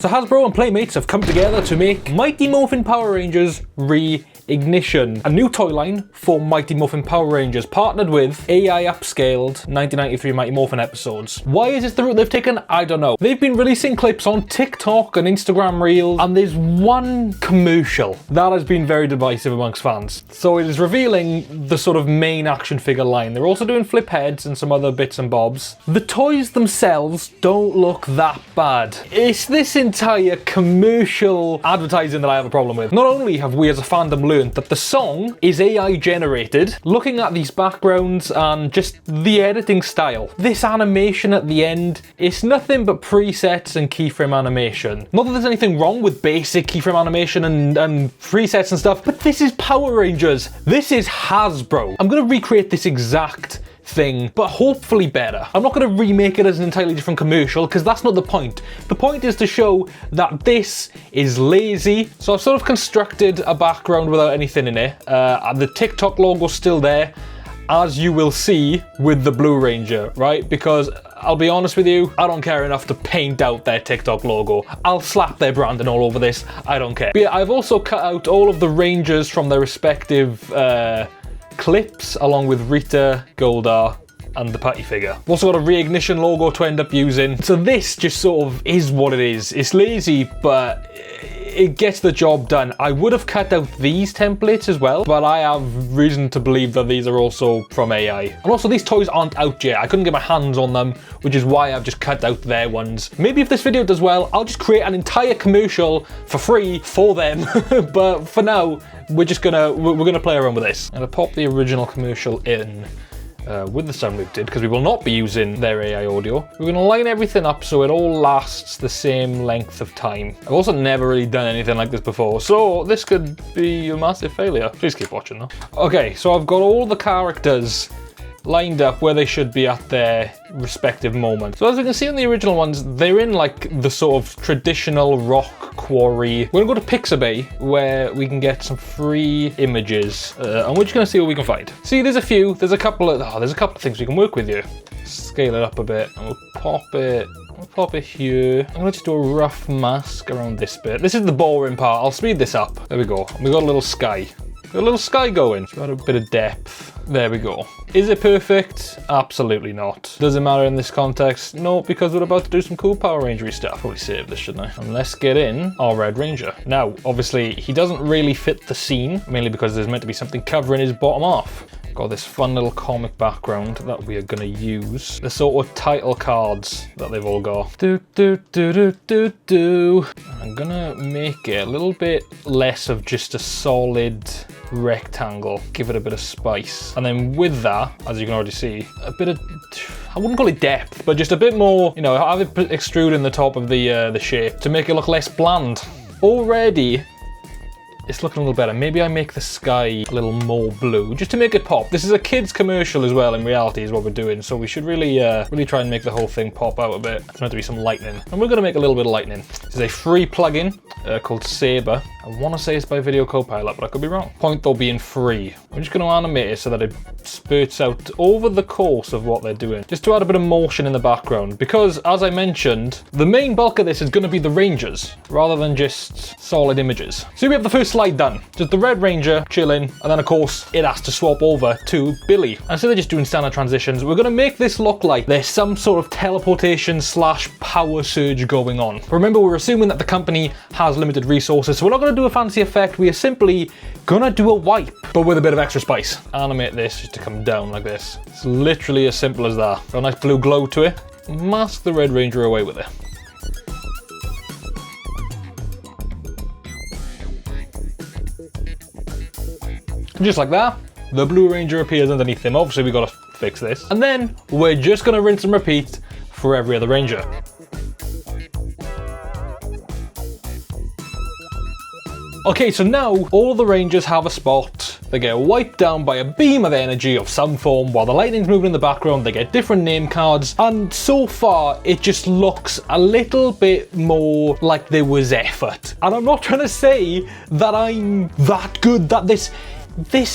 So Hasbro and Playmates have come together to make Mighty Morphin Power Rangers Re-Ignition, a new toy line for Mighty Morphin Power Rangers, partnered with AI upscaled 1993 Mighty Morphin episodes. Why is this the route they've taken? I don't know. They've been releasing clips on TikTok and Instagram Reels, and there's one commercial that has been very divisive amongst fans. So it is revealing the sort of main action figure line. They're also doing flip heads and some other bits and bobs. The toys themselves don't look that bad. It's this entire commercial advertising that I have a problem with. Not only have we as a fandom learned that the song is AI generated, looking at these backgrounds and just the editing style, this animation at the end, it's nothing but presets and keyframe animation. Not that there's anything wrong with basic keyframe animation and presets and stuff, but this is Power Rangers. This is Hasbro. I'm gonna recreate this exact thing, but hopefully better. I'm not going to remake it as an entirely different commercial, because that's not the point. The point is to show that this is lazy. So I've sort of constructed a background without anything in it. The TikTok logo's still there, as you will see with the Blue Ranger, right? Because I'll be honest with you, I don't care enough to paint out their TikTok logo. I'll slap their branding all over this, I don't care. But yeah, I've also cut out all of the Rangers from their respective clips, along with Rita, Goldar, and the Patty figure. I've also got a Re-Ignition logo to end up using. So this just sort of is what it is. It's lazy, but it gets the job done. I would have cut out these templates as well, but I have reason to believe that these are also from AI. And also these toys aren't out yet. I couldn't get my hands on them, which is why I've just cut out their ones. Maybe if this video does well, I'll just create an entire commercial for free for them. But for now, we're gonna play around with this. I'm gonna pop the original commercial in with the sound loop did, because we will not be using their AI audio. We're going to line everything up so it all lasts the same length of time. I've also never really done anything like this before, so this could be a massive failure. Please keep watching though. Okay, so I've got all the characters lined up where they should be at their respective moment. So as we can see in the original ones, they're in like the sort of traditional rock quarry. We're gonna go to Pixabay where we can get some free images, and we're just gonna see what we can find. See, there's a few, there's a couple of things we can work with here. Scale it up a bit, and we'll pop it here. I'm gonna just do a rough mask around this bit. This is the boring part. I'll speed this up. There we go. We got a little sky. Got a little sky going. Got a bit of depth. There we go. Is it perfect? Absolutely not. Does it matter in this context? No, because we're about to do some cool Power Ranger stuff. Probably save this, shouldn't I? And let's get in our Red Ranger. Now, obviously, he doesn't really fit the scene, mainly because there's meant to be something covering his bottom half. Got this fun little comic background that we are gonna use. The sort of title cards that they've all got. I'm gonna make it a little bit less of just a solid rectangle. Give it a bit of spice. And then with that, as you can already see, a bit of, I wouldn't call it depth, but just a bit more, you know, have it extrude in the top of the shape to make it look less bland. Already, it's looking a little better. Maybe I make the sky a little more blue, just to make it pop. This is a kid's commercial as well, in reality, is what we're doing. So we should really try and make the whole thing pop out a bit. It's meant to be some lightning. And we're gonna make a little bit of lightning. This is a free plugin called Saber. I wanna say it's by Video Copilot, but I could be wrong. Point though being free. We're just gonna animate it so that it spurts out over the course of what they're doing, just to add a bit of motion in the background. Because, as I mentioned, the main bulk of this is gonna be the Rangers, rather than just solid images. So we have the first slide done. Just the Red Ranger chilling, and then of course it has to swap over to Billy. And so they're just doing standard transitions. We're gonna make this look like there's some sort of teleportation / power surge going on. Remember, we're assuming that the company has limited resources, so we're not gonna do a fancy effect. We are simply gonna do a wipe, but with a bit of extra spice. Animate this just to come down like this. It's literally as simple as that. Got a nice blue glow to it. Mask the Red Ranger away with it. Just like that, the Blue Ranger appears underneath him. Obviously, we gotta fix this. And then we're just gonna rinse and repeat for every other Ranger. Okay, so now all the Rangers have a spot. They get wiped down by a beam of energy of some form while the lightning's moving in the background. They get different name cards, and so far it just looks a little bit more like there was effort. And I'm not trying to say that I'm that good, that this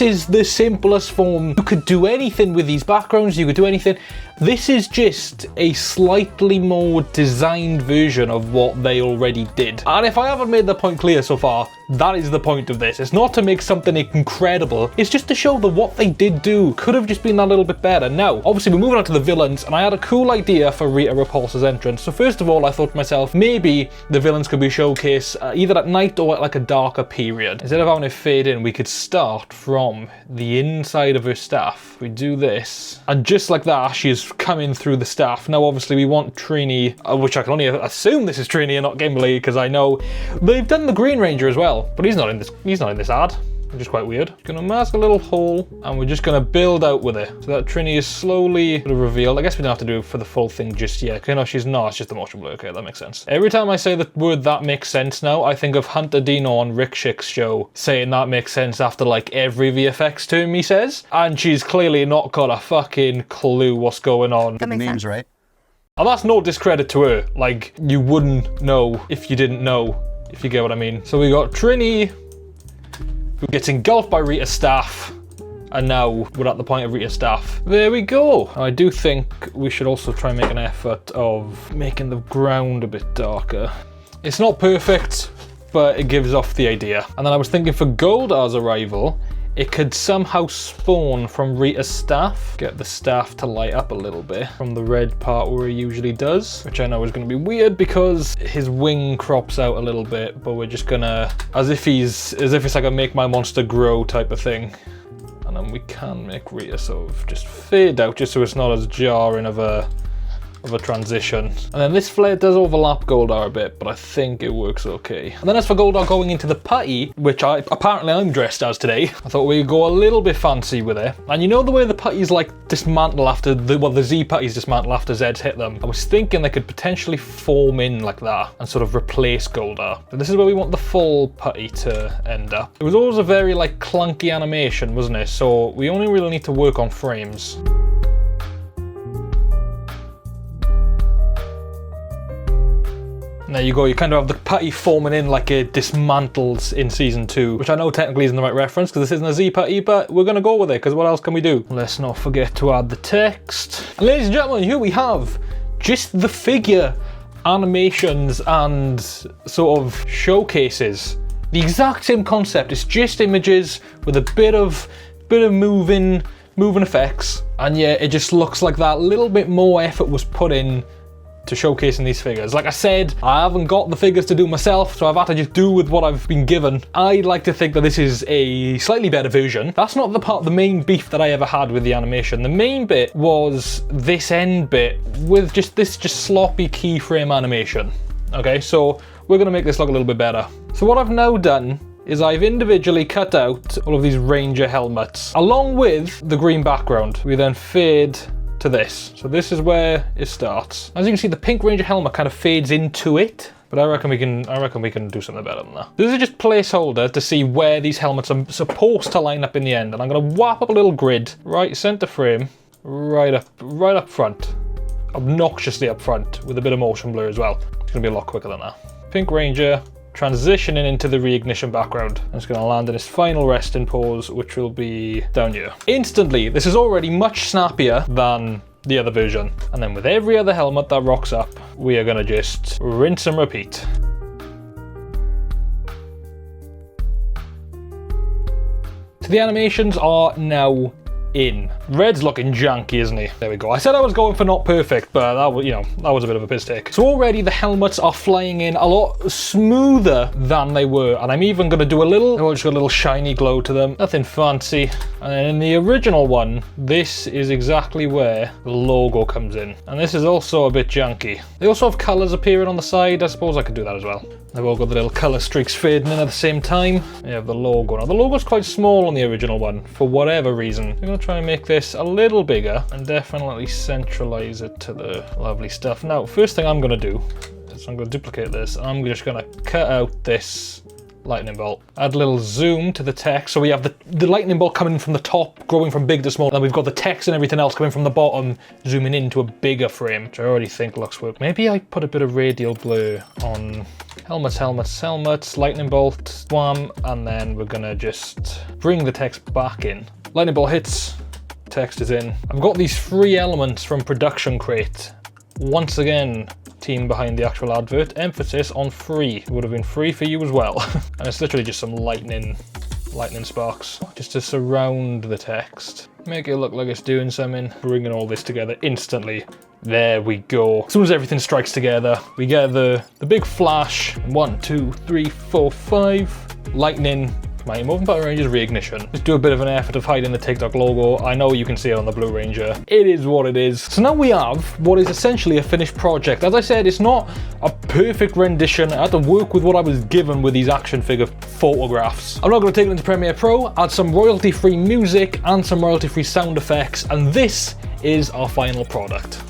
is the simplest form. You could do anything with these backgrounds, you could do anything. This is just a slightly more designed version of what they already did. And if I haven't made the point clear so far, that is the point of this. It's not to make something incredible, it's just to show that what they did do could have just been a little bit better. Now, obviously we're moving on to the villains, and I had a cool idea for Rita Repulsa's entrance. So first of all, I thought to myself, maybe the villains could be showcased either at night or at like a darker period. Instead of having it fade in, we could start from the inside of her staff. We do this, and just like that, she's coming through the staff. Now, obviously we want Trini, which I can only assume this is Trini and not Gimli, because I know they've done the Green Ranger as well, but he's not in this ad, which is quite weird. Gonna mask a little hole, and we're just gonna build out with it so that Trini is slowly sort of revealed. I guess we don't have to do it for the full thing just yet, because you know she's not, it's just the motion blur. Okay, that makes sense. Every time I say the word "that makes sense" now, I think of Hunter Dino on Rick Schick's show saying that makes sense after like every VFX term he says, and she's clearly not got a fucking clue what's going on. Get the names right. And that's no discredit to her. Like, you wouldn't know if you didn't know, if you get what I mean. So we got Trini, who gets engulfed by Rita's staff, and now we're at the point of Rita's staff. There we go. I do think we should also try and make an effort of making the ground a bit darker. It's not perfect, but it gives off the idea. And then I was thinking for Goldar's arrival, it could somehow spawn from Rita's staff. Get the staff to light up a little bit from the red part where he usually does, which I know is going to be weird because his wing crops out a little bit, but we're just gonna, as if it's like a make my monster grow type of thing. And then we can make Rita sort of just fade out just so it's not as jarring of a transition. And then this flare does overlap Goldar a bit, but I think it works okay. And then as for Goldar going into the putty, which apparently I'm dressed as today, I thought we'd go a little bit fancy with it. And you know the way the putties like dismantle after the Z putties dismantle after Zeds hit them? I was thinking they could potentially form in like that and sort of replace Goldar. So this is where we want the full putty to end up. It was always a very like clunky animation, wasn't it? So we only really need to work on frames. There you go, you kind of have the putty forming in like it dismantles in season 2, which I know technically isn't the right reference because this isn't a Z putty, but we're going to go with it because what else can we do? Let's not forget to add the text. And ladies and gentlemen, here we have just the figure animations and sort of showcases. The exact same concept, it's just images with a bit of moving effects, and yeah, it just looks like that little bit more effort was put in to showcasing these figures. Like I said, I haven't got the figures to do myself, so I've had to just do with what I've been given. I like to think that this is a slightly better version. That's not the main beef that I ever had with the animation. The main bit was this end bit with just sloppy keyframe animation. Okay, so we're gonna make this look a little bit better. So what I've now done is I've individually cut out all of these Ranger helmets along with the green background. We then fade to this. So this is where it starts. As you can see, the pink Ranger helmet kind of fades into it, but I reckon we can do something better than that. This is just placeholder to see where these helmets are supposed to line up in the end, and I'm gonna whap up a little grid right center frame, right up front, obnoxiously up front with a bit of motion blur as well. It's gonna be a lot quicker than that. Pink Ranger transitioning into the reignition background. And it's going to land in its final resting pose, which will be down here. Instantly, this is already much snappier than the other version. And then with every other helmet that rocks up, we are going to just rinse and repeat. So the animations are now in. Red's looking janky, isn't he? There we go. I said I was going for not perfect, but that was, that was a bit of a piss take. So already the helmets are flying in a lot smoother than they were, and I'm even going to do just a little shiny glow to them. Nothing fancy. And then in the original one, this is exactly where the logo comes in. And this is also a bit janky. They also have colours appearing on the side. I suppose I could do that as well. They've all got the little colour streaks fading in at the same time. You have the logo. Now the logo's quite small on the original one, for whatever reason. I'm going to try and make this a little bigger and definitely centralise it to the lovely stuff. Now, first thing I'm going to do is I'm going to duplicate this. And I'm just going to cut out this lightning bolt. Add a little zoom to the text. So we have the lightning bolt coming from the top, growing from big to small. And then we've got the text and everything else coming from the bottom, zooming into a bigger frame, which I already think looks work. Maybe I put a bit of radial blur on helmets, lightning bolt, wham, and then we're gonna just bring the text back in. Lightning bolt hits, text is in. I've got these 3 elements from Production Crate. Once again, team behind the actual advert. Emphasis on free. It would have been free for you as well. And it's literally just some lightning sparks, just to surround the text. Make it look like it's doing something. Bringing all this together instantly. There we go. As soon as everything strikes together, we get the big flash. 1, 2, 3, 4, 5. Lightning. Mighty Morphin Power Rangers Reignition. Just do a bit of an effort of hiding the TikTok logo. I know you can see it on the Blue Ranger. It is what it is. So now we have what is essentially a finished project. As I said, it's not a perfect rendition. I had to work with what I was given with these action figure photographs. I'm now going to take it into Premiere Pro, add some royalty-free music and some royalty-free sound effects, and this is our final product.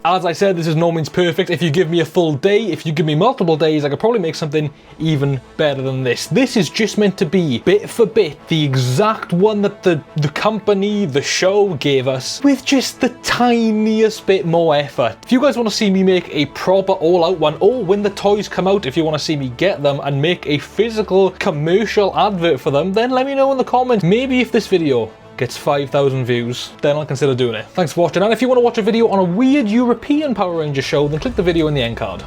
As I said, this is no means perfect. If you give me a full day, if you give me multiple days, I could probably make something even better than this. This is just meant to be, bit for bit, the exact one that the company, the show gave us, with just the tiniest bit more effort. If you guys want to see me make a proper all-out one, or when the toys come out, if you want to see me get them and make a physical commercial advert for them, then let me know in the comments. Maybe if this video gets 5,000 views, then I'll consider doing it. Thanks for watching, and if you want to watch a video on a weird European Power Ranger show, then click the video in the end card.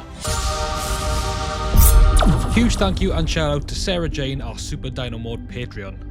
Huge thank you and shout out to Sarah Jane, our Super Dino Mode Patreon.